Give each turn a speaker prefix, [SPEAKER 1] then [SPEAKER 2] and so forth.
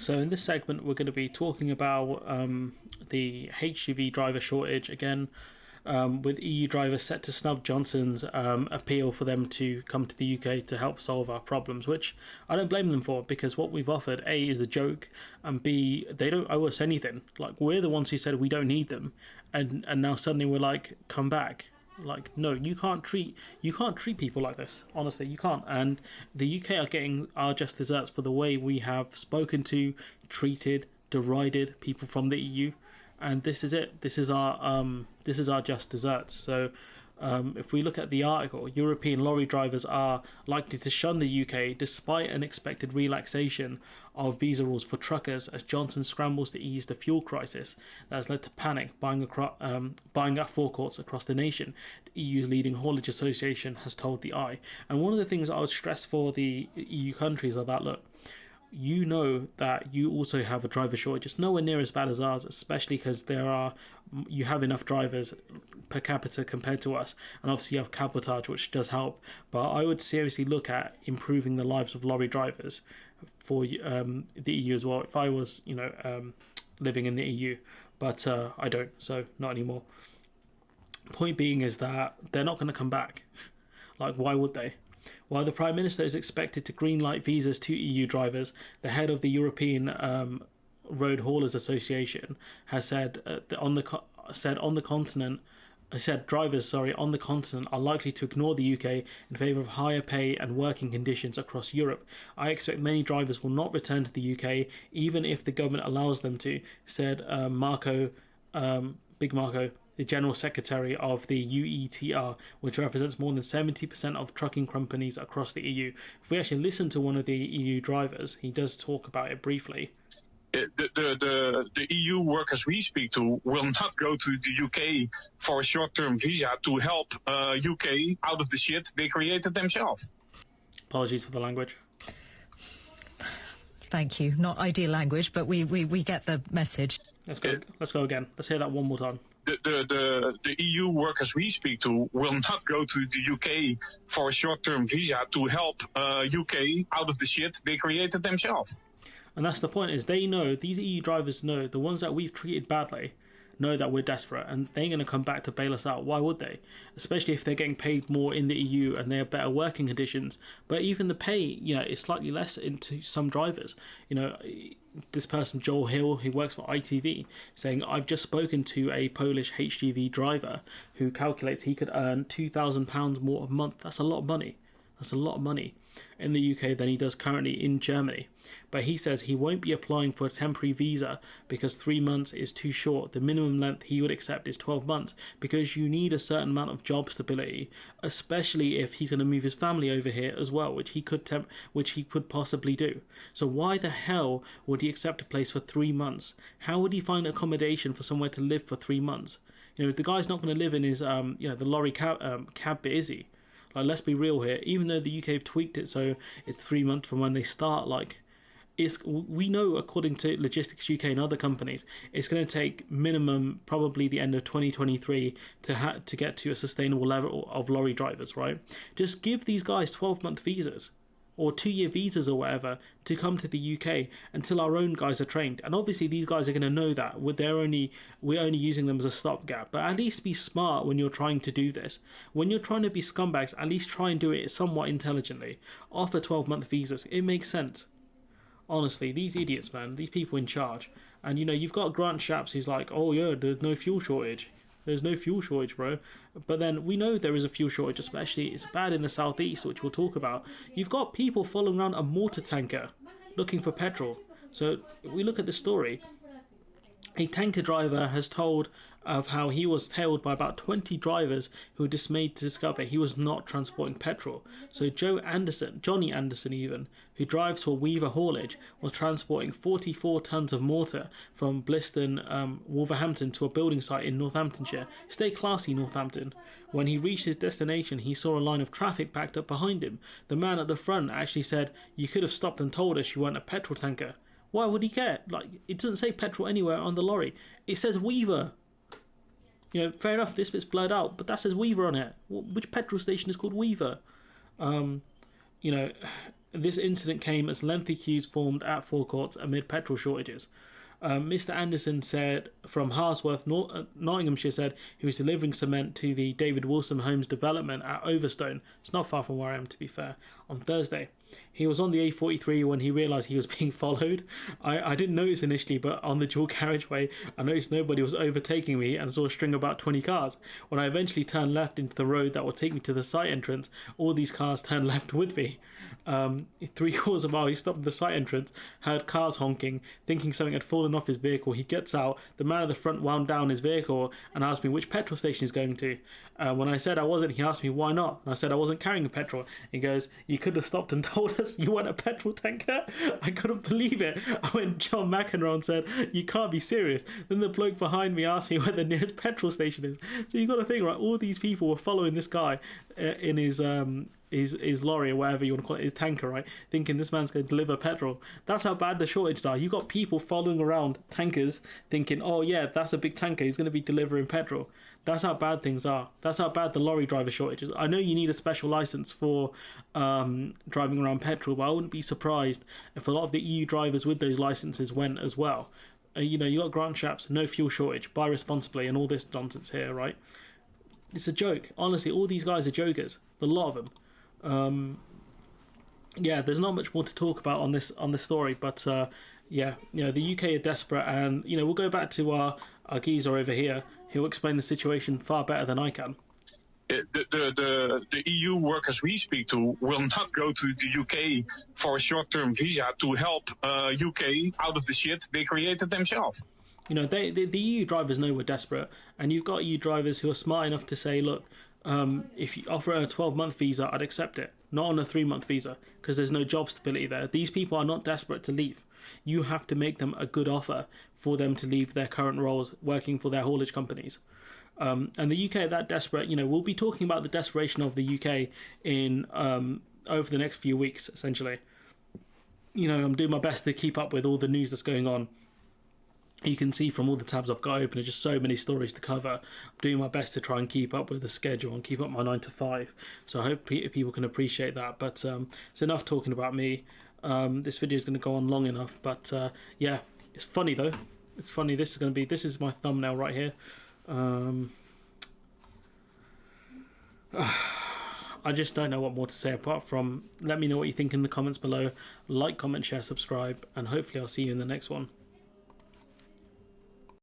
[SPEAKER 1] So in this segment, we're going to be talking about the HGV driver shortage again, with EU drivers set to snub Johnson's appeal for them to come to the UK to help solve our problems, which I don't blame them for, because what we've offered, A, is a joke, and B, they don't owe us anything. Like, we're the ones who said we don't need them, and now suddenly we're like, come back. Like, no, you can't treat people like this. Honestly, you can't. And the UK are getting our just desserts for the way we have spoken to, treated, derided people from the EU, and this is it. This is our just desserts. So, if we look at the article, European lorry drivers are likely to shun the UK despite an expected relaxation of visa rules for truckers as Johnson scrambles to ease the fuel crisis that has led to panic buying at forecourts across the nation, the EU's leading haulage association has told the Eye. And one of the things I would stress for the EU countries are that, look, you know that you also have a driver shortage. It's nowhere near as bad as ours, especially because you have enough drivers per capita compared to us, and obviously you have cabotage, which does help. But I would seriously look at improving the lives of lorry drivers for the EU as well. If I was, living in the EU, but I don't, so not anymore. Point being is that they're not going to come back. Like, why would they? While the Prime Minister is expected to greenlight visas to EU drivers, the head of the European Road Haulers Association has said drivers on the continent are likely to ignore the UK in favour of higher pay and working conditions across Europe. I expect many drivers will not return to the UK even if the government allows them to, said Big Marco, the General Secretary of the UETR, which represents more than 70% of trucking companies across the EU. If we actually listen to one of the EU drivers, he does talk about it briefly.
[SPEAKER 2] The EU workers we speak to will not go to the UK for a short-term visa to help UK out of the shit they created themselves.
[SPEAKER 1] Apologies for the language.
[SPEAKER 3] Thank you. Not ideal language, but we get the message.
[SPEAKER 1] Let's go again. Let's hear that one more time.
[SPEAKER 2] The EU workers we speak to will not go to the UK for a short-term visa to help UK out of the shit they created themselves.
[SPEAKER 1] And that's the point, is they know, these EU drivers know, the ones that we've treated badly, know that we're desperate and they're going to come back to bail us out. Why would they? Especially if they're getting paid more in the EU and they have better working conditions. But even the pay, is slightly less into some drivers. This person, Joel Hill, who works for ITV, saying, I've just spoken to a Polish HGV driver who calculates he could earn £2,000 more a month. That's a lot of money. That's a lot of money in the UK than he does currently in Germany. But he says he won't be applying for a temporary visa because 3 months is too short. The minimum length he would accept is 12 months because you need a certain amount of job stability, especially if he's going to move his family over here as well, which he could possibly do. So why the hell would he accept a place for 3 months? How would he find accommodation for somewhere to live for 3 months? The guy's not going to live in his the lorry cab bit, is he? Like, let's be real here. Even though the UK have tweaked it so it's 3 months from when they start, we know, according to Logistics UK and other companies, it's going to take minimum probably the end of 2023 to get to a sustainable level of lorry drivers, right? Just give these guys 12-month visas or 2-year visas or whatever to come to the UK until our own guys are trained. And obviously these guys are going to know that we're only using them as a stopgap. But at least be smart when you're trying to do this. When you're trying to be scumbags, at least try and do it somewhat intelligently. Offer 12-month visas. It makes sense. Honestly, these idiots, man, these people in charge. And you've got Grant Shapps who's like, oh yeah, there's no fuel shortage. There's no fuel shortage, bro. But then we know there is a fuel shortage, especially it's bad in the southeast, which we'll talk about. You've got people following around a mortar tanker looking for petrol. So if we look at the story, a tanker driver has told of how he was tailed by about 20 drivers who were dismayed to discover he was not transporting petrol. So Johnny Anderson even, who drives for Weaver Haulage, was transporting 44 tonnes of mortar from Bliston, Wolverhampton to a building site in Northamptonshire. Stay classy, Northampton. When he reached his destination, he saw a line of traffic backed up behind him. The man at the front actually said, "You could have stopped and told us you weren't a petrol tanker." Why would he care? It doesn't say petrol anywhere on the lorry. It says Weaver. Fair enough, this bit's blurred out, but that says Weaver on it. Which petrol station is called Weaver? This incident came as lengthy queues formed at forecourts amid petrol shortages. Mr. Anderson said from Harsworth, Nottinghamshire, said he was delivering cement to the David Wilson Homes development at Overstone. It's not far from where I am, to be fair. On Thursday, he was on the A43 when he realised he was being followed. I didn't notice initially, but on the dual carriageway, I noticed nobody was overtaking me and saw a string of about 20 cars. When I eventually turned left into the road that would take me to the site entrance, all these cars turned left with me. 3/4 of a mile, he stopped at the site entrance, heard cars honking, thinking something had fallen off his vehicle. He gets out, the man at the front wound down his vehicle and asked me which petrol station he's going to. When I said I wasn't, he asked me why not. And I said I wasn't carrying a petrol. He goes, you could have stopped and told us you want a petrol tanker? I couldn't believe it. I went John McEnroe and said, you can't be serious. Then the bloke behind me asked me where the nearest petrol station is. So you got to think, right, all these people were following this guy in his lorry or whatever you want to call it, his tanker, right? Thinking this man's going to deliver petrol. That's how bad the shortages are. You got people following around tankers thinking, oh yeah, that's a big tanker, he's going to be delivering petrol. That's how bad things are. That's how bad the lorry driver shortage is. I know you need a special license for driving around petrol, but I wouldn't be surprised if a lot of the EU drivers with those licenses went as well. You got grant chaps, no fuel shortage, buy responsibly, and all this nonsense here, right? It's a joke. Honestly, all these guys are jokers. A lot of them. There's not much more to talk about on this story, but the UK are desperate, and we'll go back to our geezer over here. He'll explain the situation far better than I can.
[SPEAKER 2] The EU workers we speak to will not go to the UK for a short-term visa to help UK out of the shit they created themselves.
[SPEAKER 1] The EU drivers know we're desperate, and you've got EU drivers who are smart enough to say, look, if you offer a 12-month visa, I'd accept it, not on a 3-month visa, because there's no job stability there. These people are not desperate to leave. You have to make them a good offer for them to leave their current roles working for their haulage companies. And the UK are that desperate. We'll be talking about the desperation of the UK in over the next few weeks, essentially. I'm doing my best to keep up with all the news that's going on. You can see from all the tabs I've got open, there's just so many stories to cover. I'm doing my best to try and keep up with the schedule and keep up my 9 to 5. So I hope people can appreciate that. But it's enough talking about me. This video is going to go on long enough. But it's funny though. It's funny. This is my thumbnail right here. I just don't know what more to say apart from let me know what you think in the comments below. Like, comment, share, subscribe, and hopefully I'll see you in the next one.